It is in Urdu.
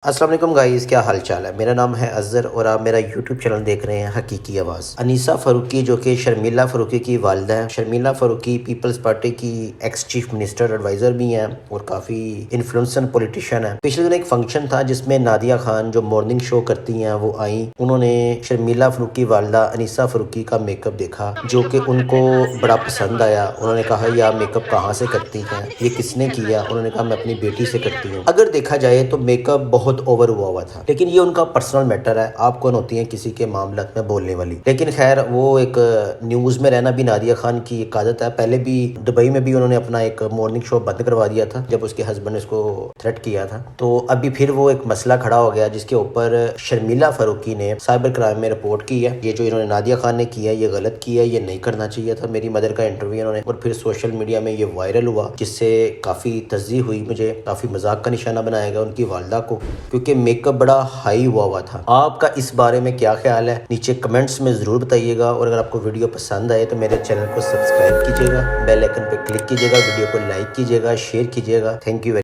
السلام علیکم گائز، کیا حال چال ہے؟ میرا نام ہے اظہر اور آپ میرا یوٹیوب چینل دیکھ رہے ہیں حقیقی آواز۔ انیسہ فاروقی جو کہ شرمیلا فاروقی کی والدہ ہیں، شرمیلا فاروقی پیپلز پارٹی کی ایکس چیف منسٹر ایڈوائزر بھی ہیں اور کافی انفلوئنسر پولیٹیشین ہیں۔ پچھلے دن ایک فنکشن تھا جس میں نادیہ خان جو مارننگ شو کرتی ہیں وہ آئیں، انہوں نے شرمیلا فاروقی والدہ انیسہ فاروقی کا میک اپ دیکھا جو کہ ان کو بڑا پسند آیا۔ انہوں نے کہا یہ آپ میک اپ کہاں سے کرتی ہیں، یہ کس نے کیا؟ انہوں نے کہا میں اپنی بیٹی سے کرتی ہوں۔ اگر دیکھا جائے تو میک اپ بہت اوور ہوا تھا، لیکن یہ ان کا پرسنل میٹر ہے، آپ کون ہوتی ہیں کسی کے معاملات میں بولنے والی۔ لیکن خیر، وہ ایک نیوز میں رہنا بھی نادیہ خان کی ایک عادت ہے۔ پہلے بھی دبئی میں بھی انہوں نے اپنا ایک مارننگ شو بند کروا دیا تھا جب اس کے ہسبینڈ نے اس کو تھریٹ کیا تھا، تو ابھی پھر وہ ایک مسئلہ کھڑا ہو گیا جس کے اوپر شرمیلا فاروقی نے سائبر کرائم میں رپورٹ کی ہے۔ یہ جو انہوں نے نادیہ خان نے کیا ہے یہ غلط کیا ہے، یہ نہیں کرنا چاہیے تھا۔ میری مدر کا انٹرویو انہوں نے، اور پھر سوشل میڈیا میں یہ وائرل ہوا جس سے کافی تشویش ہوئی، مجھے کافی مذاق کا نشانہ بنایا گیا ان کی والدہ کو، کیونکہ میک اپ بڑا ہائی ہوا تھا۔ آپ کا اس بارے میں کیا خیال ہے؟ نیچے کمنٹس میں ضرور بتائیے گا، اور اگر آپ کو ویڈیو پسند آئے تو میرے چینل کو سبسکرائب کیجیے گا، بیل آئیکن پہ کلک کیجیے گا، ویڈیو کو لائک کیجیے گا، شیئر کیجیے گا۔ Thank you.